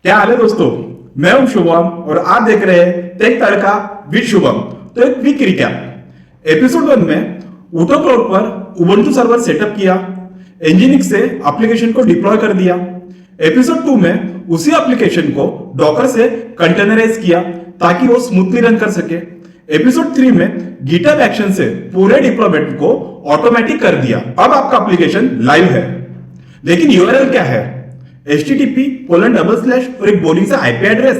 क्या हाल है दोस्तों। मैं हूं शुभम और आप देख रहे हैं टेक तड़का विद शुभम। तो एक क्विक रिकैप। एपिसोड 1 में ऊटो क्लाउड पर उबंटू सर्वर सेटअप किया, एनजीनिक्स से एप्लीकेशन को डिप्लॉय कर दिया। एपिसोड 2 में उसी एप्लीकेशन को डॉकर से कंटेनराइज किया ताकि वो स्मूथली रन कर सके। एपिसोड 3 में गिटहब एक्शन से पूरे डिप्लॉयमेंट को ऑटोमेटिक कर दिया। अब आपका एप्लीकेशन लाइव है, लेकिन यूआरएल क्या है? http:// और एक बोरिंग सा आईपी एड्रेस।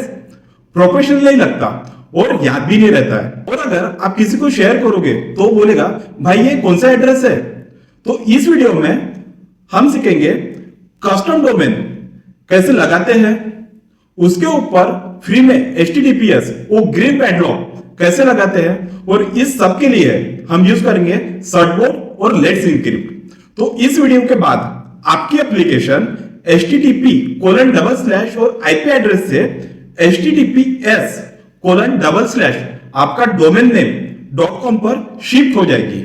प्रोफेशनल नहीं लगता और याद भी नहीं रहता है। और अगर आप किसी को शेयर करोगे तो बोलेगा भाई ये कौन सा एड्रेस है। तो इस वीडियो में हम सीखेंगे कस्टम डोमेन कैसे लगाते हैं, उसके ऊपर फ्री में HTTPS वो ग्रीन पैडलॉक कैसे लगाते हैं, और इस सब के लिए हम यूज करेंगे सर्टबोर्ड और लेट्स एन्क्रिप्ट। तो इस वीडियो के बाद आपकी एप्लीकेशन http:// और आईपी एड्रेस से https:/ आपका डोमेन नेम .com पर शिफ्ट हो जाएगी।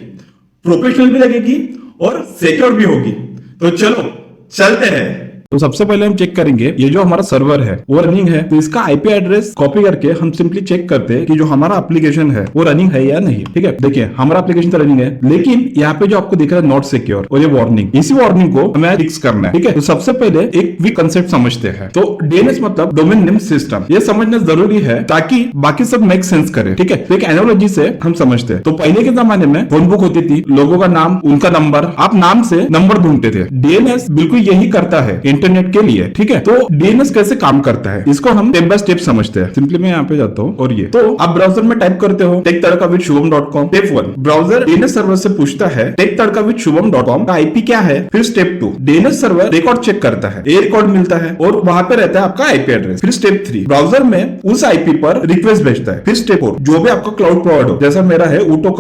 प्रोफेशनल भी लगेगी और सिक्योर भी होगी। तो चलो चलते हैं। तो सबसे पहले हम चेक करेंगे ये जो हमारा सर्वर है वो रनिंग है। तो इसका आईपी एड्रेस कॉपी करके हम सिंपली चेक करते हैं कि जो हमारा एप्लीकेशन है वो रनिंग है या नहीं। ठीक है, देखिए हमारा एप्लीकेशन तो रनिंग है, लेकिन यहाँ पे जो आपको दिख रहा है नॉट सिक्योर और ये वार्निंग, इसी वार्निंग को हमें फिक्स करना है। ठीक है, तो सबसे पहले एक क्विक कंसेप्ट समझते हैं। तो डीएनएस मतलब डोमेन नेम सिस्टम, ये समझना जरूरी है ताकि बाकी सब मेक सेंस करे। ठीक है, तो एक एनालॉजी से हम समझते हैं। तो पहले के जमाने में फोन बुक होती थी, लोगों का नाम, उनका नंबर, आप नाम से नंबर ढूंढते थे। डीएनएस बिल्कुल यही करता है इंटरनेट के लिए। ठीक है, तो डीएनएस कैसे काम करता है इसको हम स्टेप बाय स्टेप समझते हैं। सिंपली मैं यहाँ पे जाता हूँ और ये तो आप ब्राउजर में टाइप करते हो टेकतड़का@shubham.com। स्टेप 1 ब्राउजर डीएनएस सर्वर से पूछता है टेकतड़का@shubham.com का आईपी क्या है। फिर step 2 DNS server record check करता है, ए रिकॉर्ड मिलता है और वहां पे रहता है आपका आईपी एड्रेस। फिर स्टेप 3 ब्राउजर में उस आईपी पर रिक्वेस्ट भेजता है। फिर स्टेप 4 जो भी आपका क्लाउड प्रोवाइडर हो, जैसा मेरा है ऊटो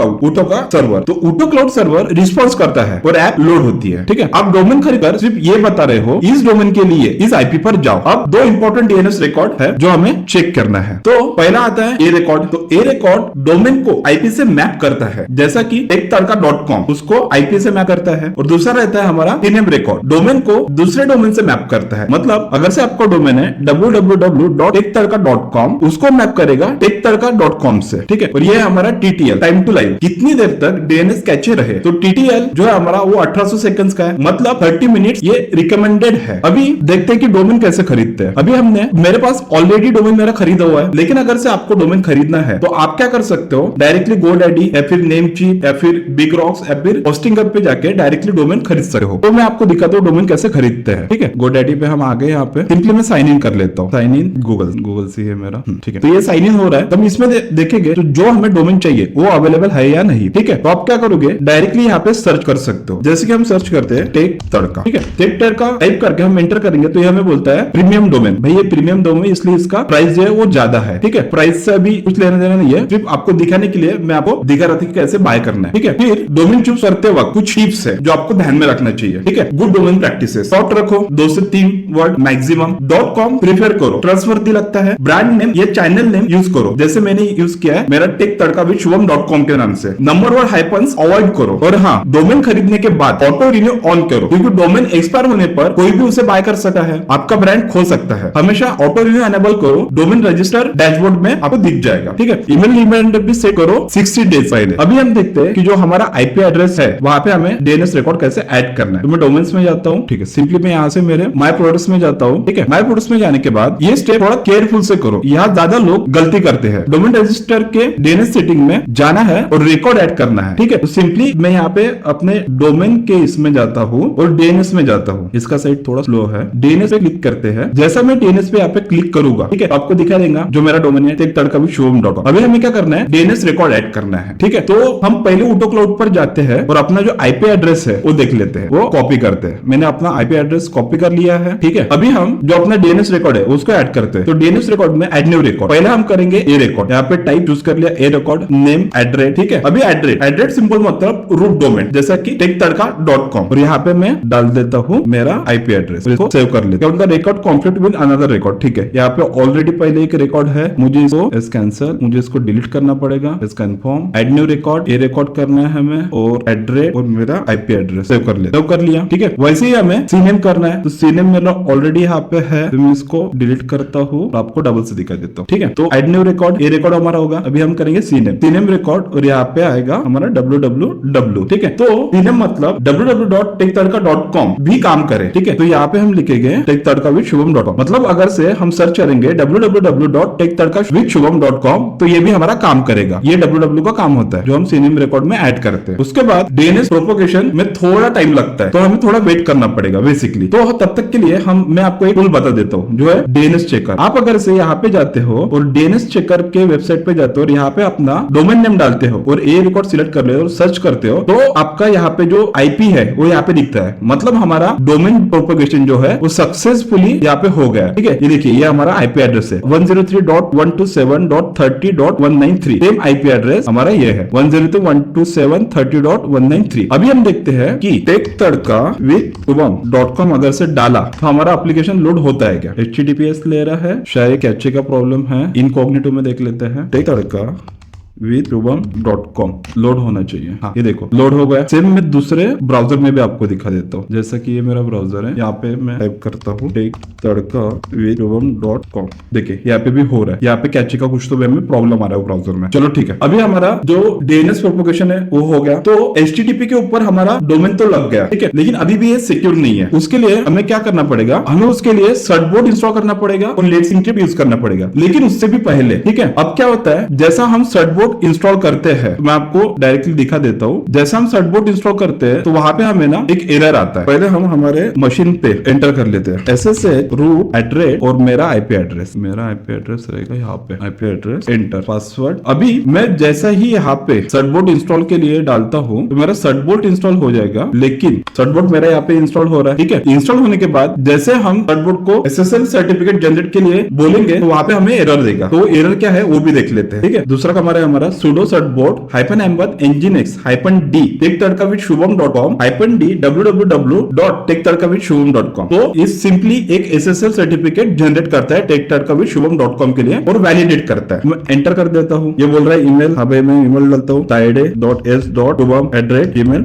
का सर्वर, तो ऊटो क्लाउड सर्वर रिस्पॉन्स करता है और ऐप लोड होती है। ठीक है, आप डोमेन खरीदकर सिर्फ ये बता रहे हो इस डोमेन के लिए इस आईपी पर जाओ। अब दो इंपॉर्टेंट डीएनएस रिकॉर्ड है जो हमें चेक करना है। तो पहला आता है ए रिकॉर्ड। तो ए रिकॉर्ड डोमेन को आईपी से मैप करता है, जैसा कि टेकतड़का.com उसको आईपी से मैप करता है। और दूसरा रहता है हमारा टीनेम रिकॉर्ड, डोमेन को दूसरे डोमेन से मैप करता है। मतलब अगर से आपका डोमेन है www.tektadka.com, उसको मैप करेगा tektadka.com से। ठीक है, और ये है हमारा टीटीएल, टाइम टू लाइव, कितनी देर तक डीएनएस कैचे रहे। तो टीटीएल जो है हमारा वो 1800 सेकंड्स का है, मतलब 30 मिनट्स ये रिकमेंडेड है। अभी देखते हैं कि डोमेन कैसे खरीदते हैं। अभी मेरे पास ऑलरेडी डोमेन मेरा खरीदा हुआ है, लेकिन अगर से आपको डोमेन खरीदना है तो आप क्या कर सकते हो, डायरेक्टली GoDaddy या फिर नेमचीप या फिर बिग रॉक्स या फिर होस्टिंग हब पे जाके डायरेक्टली डोमेन खरीद सकते हो। तो मैं आपको दिखाता हूँ डोमेन कैसे खरीदते हैं। ठीक है, GoDaddy पे हम आ गए। यहाँ पे सिंपली मैं साइन इन कर लेता हूँ। साइन इन गूगल से है मेरा। ठीक है, तो ये साइन इन हो रहा है। तब इसमें देखेंगे तो जो हमें डोमेन चाहिए वो अवेलेबल है या नहीं। ठीक है, तो आप क्या करोगे, डायरेक्टली यहाँ पे सर्च कर सकते हो। जैसे कि हम सर्च करते हैं टेक तड़का। ठीक है, टेक तड़का टाइप करके हम एंटर करेंगे तो ये हमें बोलता है प्रीमियम डोमेन। भाई ये प्रीमियम डोमेन इसलिए इसका प्राइस जो है वो ज्यादा है। ठीक है, प्राइस से अभी कुछ लेना देना नहीं है, सिर्फ आपको दिखाने के लिए मैं आपको दिखा रहा था कि कैसे बाय करना है। ठीक है, फिर डोमेन चूज करते वक्त कुछ टिप्स है जो आपको ध्यान में रखना चाहिए। ठीक है, गुड डोमेन प्रैक्टिसेस, शॉर्ट रखो, 2 से 3 वर्ड मैक्सिमम। .com प्रीफर करो, ट्रस्टवर्दी लगता है। ब्रांड नेम या चैनल नेम यूज करो, जैसे मैंने यूज किया है मेरा tektadka@shubham.com के नाम से। नंबर और हाइफन्स अवॉइड करो। और हाँ, डोमेन खरीदने के बाद ऑटो रिन्यू ऑन करो, क्योंकि डोमेन एक्सपायर होने पर कोई भी उसे बाय कर सकता है, आपका ब्रांड खो सकता है। हमेशा ऑटो रिन्यू एनेबल करो, डोमेन रजिस्टर डैशबोर्ड में आपको दिख जाएगा। ठीक है, ईमेल रिमाइंडर भी सेट करो 60 डेज पहले। अभी हम देखते हैं कि जो हमारा आईपी एड्रेस है वहां पे हमें डीएनएस रिकॉर्ड कैसे ऐड करना है। तो मैं डोमेन्स में जाता हूँ। ठीक है, सिंपली मैं यहाँ से मेरे माय प्रोडक्ट्स में जाता हूँ। ठीक है, माय प्रोडक्ट्स में जाने के बाद ये स्टेप थोड़ा केयरफुल से करो, यहाँ ज्यादा लोग गलती करते हैं। डोमेन रजिस्टर के डीएनएस सेटिंग में जाना है और रिकॉर्ड ऐड करना है। ठीक है, तो सिंपली मैं यहाँ पे अपने डोमेन के इसमें जाता हूँ और डीएनएस में जाता हूँ। इसका साइट थोड़ा स्लो है। डीएनएस पे क्लिक करते हैं। जैसा मैं डीएनएस पे यहाँ पे क्लिक करूंगा, ठीक है, आपको दिखा देगा जो मेरा डोमेन है tektadka@shubham.com। अभी हमें क्या करना है, डीएनएस रिकॉर्ड ऐड करना है। ठीक है, तो हम पहले ऊटो क्लाउड पर जाते हैं और अपना जो आईपी एड्रेस है वो देख लेते हैं, वो कॉपी करते हैं। मैंने अपना आईपी एड्रेस कॉपी कर लिया है। ठीक है, अभी हम जो अपना डीएनएस रिकॉर्ड है उसको ऐड करते हैं। तो डीएनएस रिकॉर्ड में ऐड न्यू रिकॉर्ड, पहले हम करेंगे ए रिकॉर्ड। यहाँ पे टाइप चूज कर लिया, ए रिकॉर्ड, नेम, एड्रेस। ठीक है, अभी एड्रेस सिंपल मतलब रूट डोमेन, जैसा कि tektadka.com, और यहाँ पे मैं डाल देता हूँ मेरा आईपी एड्रेस। एड्रेस, इसको सेव कर लेते हैं। Record conflict with another record, ठीक है। यहाँ पे ऑलरेडी पहले एक रिकॉर्ड है, मुझे इसको कैंसिल, मुझे इसको डिलीट करना पड़ेगा, इस कंफर्म, ऐड न्यू रिकॉर्ड, ये रिकॉर्ड करना है हमें, और एड्रेस और मेरा आईपी एड्रेस सेव कर लिया, सेव कर लिया, ठीक है। वैसे ही हमें सीनेम करना है, तो सीनेम मेरा ऑलरेडी यहाँ पे है, तो मैं इसको डिलीट करता हूँ, आपको डबल से दिखा देता हूँ, ठीक है। तो ऐड न्यू रिकॉर्ड, ये रिकॉर्ड हमारा होगा, अभी हम करेंगे सीनेम रिकॉर्ड, और यहाँ पे आएगा हमारा www, ठीक है। तो सीनेम मतलब www.techtadka.com भी काम करे, ठीक है। तो यहाँ पे हम लिखेंगे techtadka.shubham.com, मतलब अगर से हम सर्च करेंगे www.techtadka.shubham.com, तो ये भी हमारा काम करेगा। ये www का काम होता है जो हम सीनेम रिकॉर्ड में ऐड करते हैं। उसके बाद डीएनएस प्रोपोगेशन में थोड़ा टाइम लगता है, तो हमें थोड़ा वेट करना पड़ेगा बेसिकली। तो तब तक के लिए मैं आपको एक टूल बता देता हूँ, जो है डीएनएस चेकर। आप अगर से यहाँ पे जाते हो और डीएनएस चेकर के वेबसाइट पे जाते हो और यहाँ पे अपना डोमेन नेम डालते हो और ए रिकॉर्ड सिलेक्ट कर ले और सर्च करते हो, तो आपका यहाँ पे जो आईपी है वो यहाँ पे दिखता है, मतलब हमारा डोमेन प्रोपोगेशन जो है वो सक्सेसफुली यहाँ पे हो गया, ठीक है। ये देखिए, ये हमारा आईपी एड्रेस है 103.127.30.193, सेम आईपी एड्रेस हमारा ये है 102.127.30.193। अभी हम देखते हैं कि techtadka.shubham.com अगर से डाला तो हमारा एप्लीकेशन लोड होता है क्या। HTTPS ले रहा है, शायद कैचे का प्रॉब्लम है, इनकॉग्निटो में देख लेते हैं। techtadka.shubham.com लोड होना चाहिए, हाँ ये देखो लोड हो गया। सेम मैं दूसरे ब्राउजर में भी आपको दिखा देता हूँ, जैसा कि ये मेरा ब्राउजर है, यहाँ पे मैं टाइप करता हूँ techtadka.shubham.com, देखिए यहाँ पे भी हो रहा है, यहाँ पे कैचे का कुछ तो में प्रॉब्लम आ रहा है ब्राउजर में। चलो ठीक है, अभी हमारा जो डीएनएस प्रोपोगेशन है वो हो गया। तो HTTP के ऊपर हमारा डोमेन तो लग गया, ठीक है, लेकिन अभी भी ये सिक्योर नहीं है। उसके लिए हमें क्या करना पड़ेगा, हमें उसके लिए सर्टबोर्ड इंस्टॉल करना पड़ेगा और लेट्स इंक्रिप्ट यूज करना पड़ेगा। लेकिन उससे भी पहले, ठीक है, अब क्या होता है, जैसा हम सर्टबोर्ड इंस्टॉल करते हैं, मैं आपको डायरेक्टली दिखा देता हूँ। जैसा हम सर्टबोर्ड इंस्टॉल करते हैं तो वहां पे हमें ना एक एरर आता है। पहले हम हमारे मशीन पे एंटर कर लेते हैं SSH रूट एड्रेस और मेरा आईपी एड्रेस, रहेगा यहाँ पे, आईपी एड्रेस एंटर, पासवर्ड। अभी मैं जैसा ही यहाँ पे सर्टबोर्ड इंस्टॉल के लिए डालता हूँ तो मेरा सर्टबोर्ड इंस्टॉल हो जाएगा, लेकिन सर्टबोर्ड मेरा यहाँ पे इंस्टॉल हो रहा है, ठीक है। इंस्टॉल होने के बाद जैसे हम सर्टबोर्ड को SSL सर्टिफिकेट जनरेट के लिए बोलेंगे तो वहां पे हमें एरर देगा। तो एरर क्या है वो भी देख लेते हैं, ठीक है। दूसरा हमारा sudo certbot -nginx -d techtadka.shubham.com -d www.techtadka.shubham.com। तो ये सिंपली एक SSL सर्टिफिकेट जनरेट करता है techtadka.shubham.com के लिए और वैलिडेट करता है। मैं एंटर कर देता हूँ, ये बोल रहा है ईमेल, हाँ भाई मैं ईमेल डालता हूँ taide.s.shubham@gmail.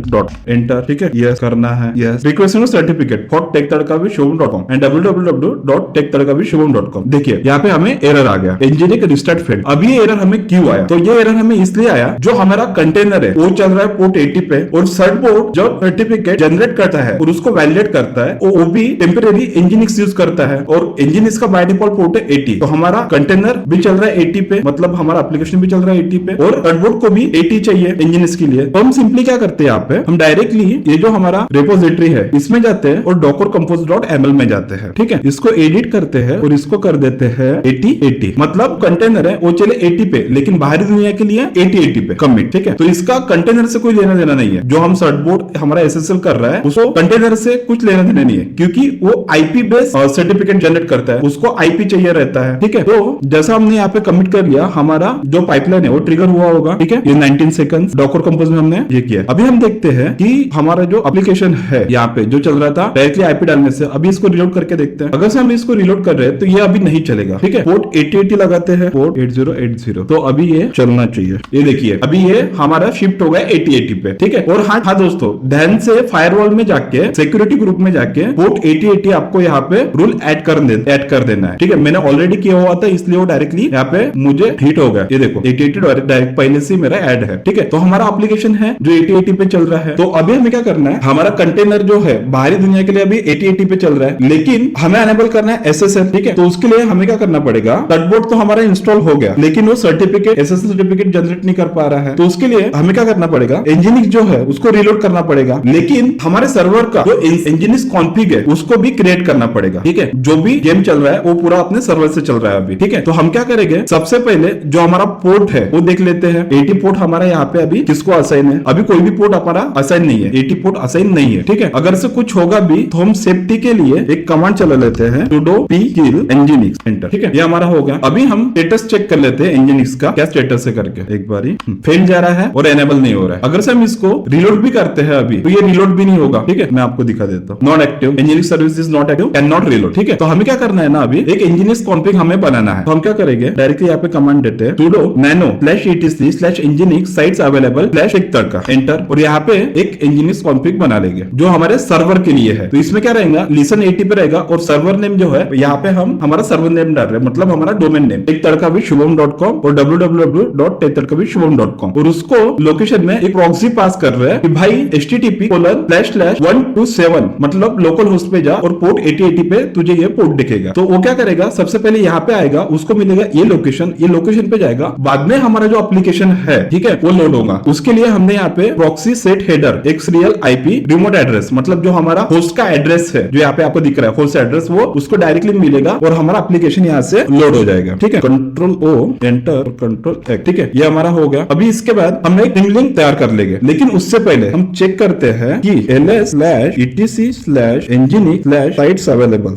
एंटर, ठीक है, यस करना है, yes. Requesting certificate for techtadka.shubham.com and www.techtadka.shubham.com। देखिए यहाँ पे हमें एरर आ गया, nginx रिस्टार्ट फेल्ड। अब ये एरर हमें क्यों आया, तो ये एरर हमें इसलिए आया, जो हमारा कंटेनर है वो चल रहा है पोर्ट 80 पे और सर्टबोर्ड जब सर्टिफिकेट जनरेट करता है और उसको वैलिडेट करता है वो भी टेम्परेरी nginx यूज करता है और nginx का बाय डिफॉल्ट पोर्ट है 80। तो हमारा कंटेनर भी चल रहा है 80 पे, मतलब हमारा एप्लीकेशन भी चल रहा है 80 पे और सर्टबोर्ड को भी 80 चाहिए nginx के लिए। तो हम सिंपली क्या करते हैं, यहाँ पे हम डायरेक्टली ये जो हमारा रिपोजिटरी है इसमें जाते हैं और docker compose.ml में जाते हैं, ठीक है। इसको एडिट करते हैं और इसको कर देते हैं 80 मतलब कंटेनर है वो चले 80 पे, लेकिन बाहरी दुनिया के लिए 80 पे कमिट, ठीक है। तो इसका कंटेनर से कोई लेना देना नहीं है। जो हम सर्टबोर्ड हमारा SSL कर रहा है उसको कंटेनर से कुछ लेना देना नहीं है, क्योंकि वो आईपी बेस सर्टिफिकेट जनरेट करता है, उसको आईपी चाहिए रहता है, ठीक है। तो जैसा हमने यहाँ पे कमिट कर लिया, हमारा जो पाइपलाइन है वो ट्रिगर हुआ होगा, ठीक है। ये 19 सेकंड डॉकर कंपोज में हमने ये किया। अभी हम देखते हैं कि हमारा जो एप्लीकेशन है यहाँ पे जो चल रहा था डायरेक्टली आईपी डालने से, अभी इसको रिलोड करके देखते हैं। अगर से हम इसको रिलोड कर रहे हैं तो ये अभी नहीं चलेगा, ठीक है। पोर्ट 8080 लगाते हैं, पोर्ट 8080, तो अभी ये चलना चाहिए। ये देखिए अभी ये हमारा शिफ्ट हो गया 8080 पे, ठीक है। और हाँ दोस्तों, ध्यान से फायरवॉल में जाके सिक्योरिटी ग्रुप में जाके पोर्ट 8080 आपको यहाँ पे रूल ऐड कर देना है, ठीक है। मैंने ऑलरेडी किया हुआ था इसलिए वो डायरेक्टली यहाँ पे मुझे हिट हो गया। ये देखो 8080 डायरेक्ट पहले से मेरा ऐड है, ठीक है। तो हमारा एप्लीकेशन है जो 8080 पे चल रहा है। तो अभी हमें क्या करना है, हमारा कंटेनर जो है बाहरी दुनिया के लिए अभी 8080 पे चल रहा है, लेकिन हमें अनेबल करना है SSL, ठीक है। तो उसके लिए हमें क्या करना पड़ेगा, सर्टबोर्ड तो हमारा इंस्टॉल हो गया लेकिन वो सर्टिफिकेट SSL सर्टिफिकेट जनरेट नहीं कर पा रहा है। तो उसके लिए हमें क्या करना पड़ेगा, nginx जो है उसको रिलोड करना पड़ेगा, लेकिन हमारे सर्वर का जो nginx कॉन्फ़िग है उसको भी क्रिएट करना पड़ेगा, ठीक है। जो भी गेम चल रहा है वो पूरा अपने सर्वर से चल रहा है अभी, ठीक है। तो हम क्या करेंगे, सबसे पहले जो हमारा पोर्ट है वो देख लेते हैं। 80 पोर्ट हमारा यहाँ पे अभी किसको असाइन है, अभी कोई भी पोर्ट हमारा असाइन नहीं है, 80 पोर्ट असाइन नहीं है, ठीक है। अगर से कुछ होगा भी तो हम सेफ्टी के लिए एक कमांड चला लेते हैं, sudo pkill nginx एंटर, ठीक है। ये हमारा हो गया। अभी हम स्टेटस चेक कर लेते हैं nginx का क्या स्टेटस है करके एक बारी फेल जा रहा है और एनेबल नहीं हो रहा है। अगर से हम इसको रिलोड भी करते हैं अभी तो ये रिलोड भी नहीं होगा। ठीक है, मैं आपको दिखा देता हूँ। Not active, engineering service is not active, can not reload. ठीक है, तो हमें क्या करना है ना, अभी एक इंजीनियर्स कॉन्फिग हमें बनाना है। तो हम क्या करेंगे, डायरेक्टली यहाँ पे कमांड देते हैं sudo nano /etc/nginx sites available /एक तड़का एंटर, और यहाँ पे एक इंजीनियर्स कॉन्फिग बना लेंगे जो हमारे सर्वर के लिए है। तो इसमें क्या रहेगा, लिसन 80 पे रहेगा और सर्वर नेम जो है यहाँ पे हम हमारा सर्वर नेम डाल रहे हैं, मतलब हमारा डोमेन नेम एक तड़का भी शुभम.com और www.tektadkavishubham.com, और उसको लोकेशन में एक प्रॉक्सी पास कर रहे हैं कि भाई http://127 मतलब लोकल होस्ट पे जा और पोर्ट 8080 पे तुझे ये पोर्ट दिखेगा। तो वो क्या करेगा, सबसे पहले यहाँ पे आएगा, उसको मिलेगा ये लोकेशन पे जाएगा, बाद में हमारा जो एप्लीकेशन है ठीक है वो लोड होगा। उसके लिए हमने यहाँ पे प्रॉक्सी सेट हेडर एक सीरियल आईपी रिमोट एड्रेस, मतलब जो हमारा होस्ट का एड्रेस है जो यहाँ पे आपको दिख रहा है होस्ट एड्रेस, वो उसको डायरेक्टली मिलेगा और हमारा एप्लीकेशन यहाँ से लोड हो जाएगा। ठीक है, control O enter control X. ठीक है, ये हमारा हो गया। अभी इसके बाद हम एक लिंक तैयार कर लेंगे, लेकिन उससे पहले हम चेक करते हैं कि ls/etc/nginx/sites available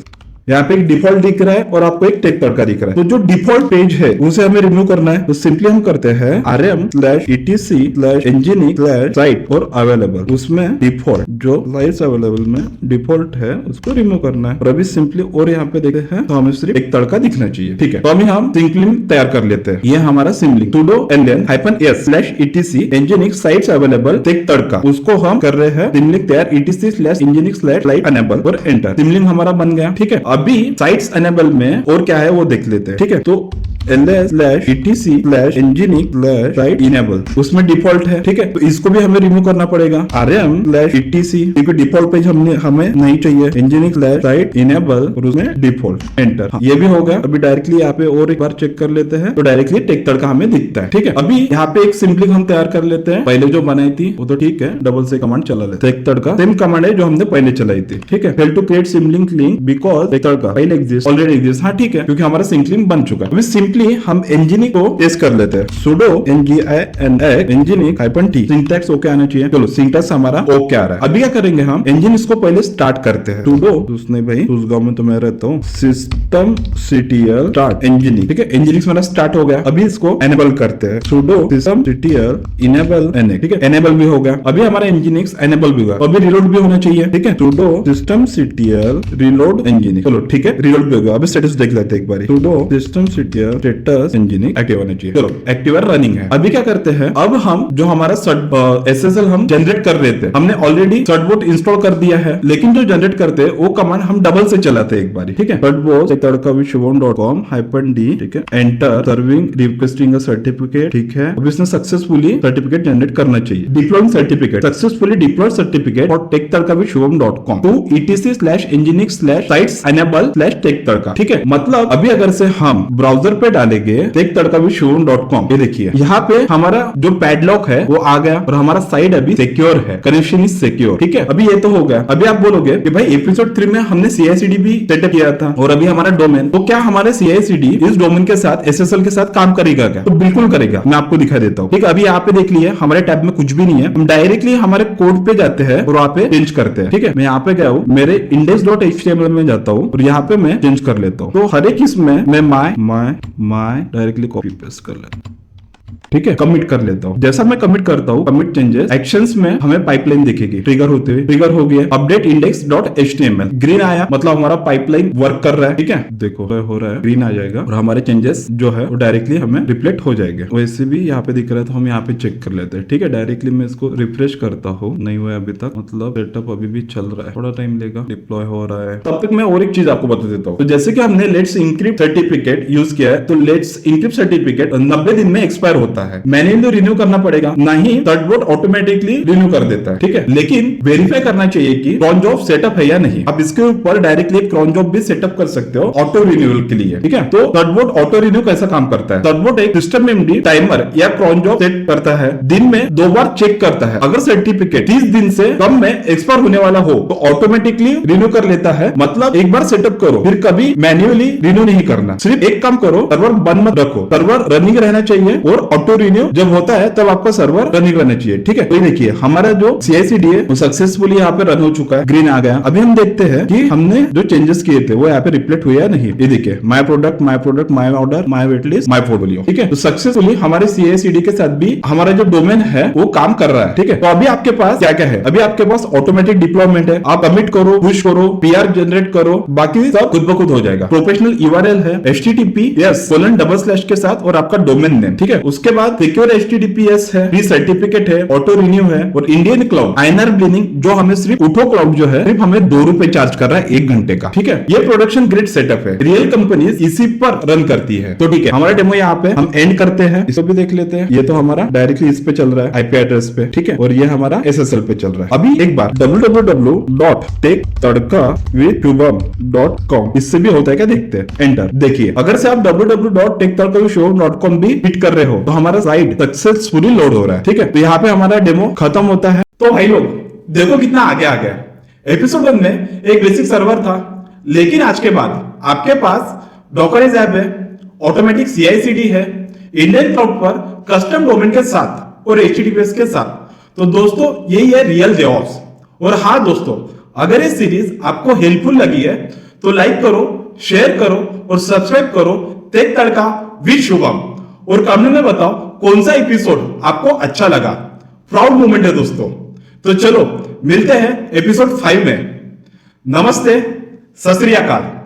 यहाँ पे एक डिफॉल्ट दिख रहा है और आपको एक टेक तड़का दिख रहा है। तो जो डिफॉल्ट पेज है उसे हमें रिमूव करना है। तो सिंपली हम करते हैं rm/etc/nginx/site और अवेलेबल, उसमें डिफॉल्ट जो साइट्स अवेलेबल में डिफॉल्ट है उसको रिमूव करना है। और अभी सिंपली और यहाँ पे देखते हैं तो हमें सिर्फ एक तड़का दिखना चाहिए। ठीक है, तो अभी हम सिंपली तैयार कर लेते हैं। ये हमारा सिमलिंक sudo ln-s/etc/nginx/sites available टेक तड़का, उसको हम कर रहे हैं सिमलिंक तैयार etc/nginx/site enable और एंटर। सिमलिंक हमारा बन गया। ठीक है, अभी साइट्स एनेबल में और क्या है वो देख लेते हैं। ठीक है, तो ls/etc/nginx/site enable उसमें डिफॉल्ट है। ठीक है, तो इसको भी हमें रिमूव करना पड़ेगा। rm/etc क्योंकि डिफॉल्ट पेज हमें नहीं चाहिए, nginx/site enable और उसमें डिफॉल्ट एंटर। ये भी होगा। अभी डायरेक्टली यहाँ पे और एक बार चेक कर लेते हैं तो डायरेक्टली टेक तड़का हमें दिखता है। ठीक है, अभी यहाँ पे एक सिंपली हम तैयार कर लेते हैं। पहले जो बनाई थी वो तो ठीक है, डबल से कमांड चला लेते हैं। टेक तड़का सेम कमांड है जो हमने पहले चलाई थी। ठीक है, fail to create symlink link because टेक तड़का पहले एग्जिस्ट ऑलरेडी एग्जिस्ट। हाँ ठीक है, क्योंकि हमारा सिंक लिंक बन चुका है। अभी सिंपली हम nginx को टेस्ट कर लेते हैं। sudo nginx-t सिंटैक्स ओके आना चाहिए। चलो सिंटैक्स हमारा ओके आ रहा है। अभी क्या करेंगे, हम nginx को पहले स्टार्ट करते हैं। sudo उसने भाई उस गांव में तो मैं रहता हूँ systemctl start nginx। ठीक है, nginx मेरा स्टार्ट हो गया। अभी इसको एनेबल करते हैं sudo systemctl enable nx। ठीक है, एनेबल भी हो गया। अभी हमारा nginx एनेबल भी हुआ। अभी रिलोड भी होना चाहिए। ठीक है, sudo systemctl reload nginx। चलो ठीक है, रिलोड भी हो गया। अभी स्टेटस देख लेते हैं एक बार। sudo systemctl status nginx active होना चाहिए। चलो एक्टिव है, रनिंग है। अभी क्या करते हैं, अब हम जो हमारा SSL हम जनरेट कर रहे थे, हमने ऑलरेडी सर्टबोट इंस्टॉल कर दिया है, लेकिन जो जनरेट करते हैं वो कमांड हम डबल से चलाते हैं एक बार। ठीक है, सर्टबोट/shubham.com-d। ठीक है, enter serving requesting a certificate. ठीक है, अब इसने सक्सेसफुली सर्टिफिकेट जनरेट करना चाहिए। Deploying certificate successfully deployed certificate for tektadkavishubham.com to etc/nginx/sites enable/tek तड़का। ठीक है, मतलब अभी अगर से हम ब्राउजर पे डालेंगे tektadkavishubham.com, ये देखिए यहाँ पे हमारा जो पैडलॉक है वो आ गया और हमारा साइट अभी सिक्योर है, कनेक्शन इज सिक्योर। ठीक है, अभी ये तो हो गया। अभी आप बोलोगे कि भाई एपिसोड 3 में हमने CI/CD भी सेटअप किया था और अभी हमारा डोमेन, तो क्या हमारे CI/CD इस डोमेन के साथ SSL के साथ काम करेगा क्या? तो बिल्कुल करेगा। मैं आपको दिखा देता हूँ। ठीक है, अभी यहाँ पे देख लिया हमारे टैब में कुछ भी नहीं है। हम डायरेक्टली हमारे कोड पे जाते हैं और वहाँ पे चेंज करते हैं। ठीक है, मैं यहाँ पे गया हूँ, मेरे index.html में जाता हूँ और यहाँ पे मैं चेंज कर लेता हूँ। तो हर एक इसमें मैं माय डायरेक्टली कॉपी पेस्ट कर लेता हूँ। ठीक है, कमिट कर लेता हूँ। जैसा मैं कमिट करता हूँ, कमिट चेंजेस एक्शंस में हमें पाइपलाइन दिखेगी ट्रिगर होते हुए। ट्रिगर हो गया, अपडेट index.html ग्रीन आया, मतलब हमारा पाइपलाइन वर्क कर रहा है। ठीक है, देखो हो रहा है, ग्रीन आ जाएगा और हमारे चेंजेस जो है वो डायरेक्टली हमें रिफ्लेक्ट हो जाएंगे। वैसे भी यहाँ पे दिख रहा है तो हम यहाँ पे चेक कर लेते हैं। ठीक है, डायरेक्टली मैं इसको रिफ्रेश करता हूँ, नहीं हुआ अभी तक, मतलब सेटअप अभी भी चल रहा है, थोड़ा टाइम लेगा, डिप्लॉय हो रहा है। तब तक मैं और एक चीज आपको बता देता हूँ। तो जैसे कि हमने लेट्स इंक्रिप्ट सर्टिफिकेट यूज किया है, तो लेट्स इंक्रिप्ट सर्टिफिकेट 90 दिन में एक्सपायर होता है। मैन्युअली रिन्यू करना पड़ेगा, नहीं सर्टबोट ऑटोमेटिकली रिन्यू कर देता है। ठीक है, लेकिन वेरीफाई करना चाहिए कि क्रॉन जॉब सेटअप है या नहीं। अब इसके ऊपर डायरेक्टली क्रॉन जॉब भी सेटअप कर सकते हो ऑटो रिन्यूअल के लिए। ठीक है, तो सर्टबोट ऑटो रिन्यू कैसा काम करता है? सर्टबोट एक सिस्टम एमडी टाइमर या क्रॉन जॉब सेट करता है, दिन में 2 बार चेक करता है। अगर सर्टिफिकेट 30 दिन से कम में एक्सपायर होने वाला हो तो ऑटोमेटिकली रिन्यू कर लेता है। मतलब एक बार सेटअप करो, फिर कभी मैन्युअली रिन्यू नहीं करना। सिर्फ एक काम करो, सर्वर बंद मत रखो, सर्वर रनिंग रहना चाहिए और ऑटो रिन्यू जब होता है तब आपका सर्वर रनिंग रहना चाहिए। ठीक है, तो ये देखिए हमारा जो CI/CD है वो सक्सेसफुली यहाँ पे रन हो चुका है, ग्रीन आ गया। अभी हम देखते हैं कि हमने जो चेंजेस किए थे वो यहाँ पे रिफ्लेक्ट हुए या नहीं। ये देखिए my product, my order, my weight list, my portfolio. ठीक है, तो सक्सेसफुली हमारे CI/CD के साथ भी हमारा जो डोमेन है वो काम कर रहा है। ठीक है, तो अभी आपके पास क्या क्या है, अभी आपके पास ऑटोमेटिक डिप्लॉयमेंट है, आप कमिट करो, पुश करो, PR जनरेट करो, बाकी सब खुद ब खुद हो जाएगा। प्रोफेशनल URL है HTTPS:// के साथ और आपका डोमेन नेम। ठीक है, उसके बाद सिक्योर HTTPS है, फ्री सर्टिफिकेट है, ऑटो रिन्यू है और इंडियन क्लाउड INR बिलिंग जो हमें सिर्फ उठो क्लाउड जो है सिर्फ हमें ₹2 चार्ज कर रहा है 1 घंटे का। ठीक है, ये प्रोडक्शन ग्रेड सेटअप है, रियल कंपनीज इसी पर रन करती है। तो ठीक है, हमारा डेमो यहाँ पे हम एंड करते हैं, इसको भी देख लेते हैं। ये तो हमारा डायरेक्टली इस पे चल रहा है IP एड्रेस पे। ठीक है, और ये हमारा SSL पे चल रहा है। अभी एक बार www.techtadka.com इससे भी होता है क्या देखते हैं, एंटर। देखिए अगर से आप www.techtadka.com भी हिट कर रहे हो तो हमारा साइट सक्सेसफुली लोड हो रहा है। ठीक है, तो यहाँ पे हमारा डेमो खत्म होता है। तो भाई लोग देखो कितना आगे आ गया। एपिसोड 1 में एक बेसिक सर्वर था, लेकिन आज के बाद आपके पास डॉकराइज ऐप है, ऑटोमेटिक CI/CD है, इंडियन क्लाउड पर कस्टम डोमेन के साथ और HTTPS के साथ। तो दोस्तों यही है रियल DevOps। और हाँ दोस्तों, अगर ये सीरीज आपको हेल्पफुल लगी है तो लाइक करो, शेयर करो और सब्सक्राइब करो टेक तड़का विद शुभम। और कमेंट में बताओ कौन सा एपिसोड आपको अच्छा लगा। प्राउड मोमेंट है दोस्तों। तो चलो मिलते हैं एपिसोड 5 में। नमस्ते, सत श्री अकाल।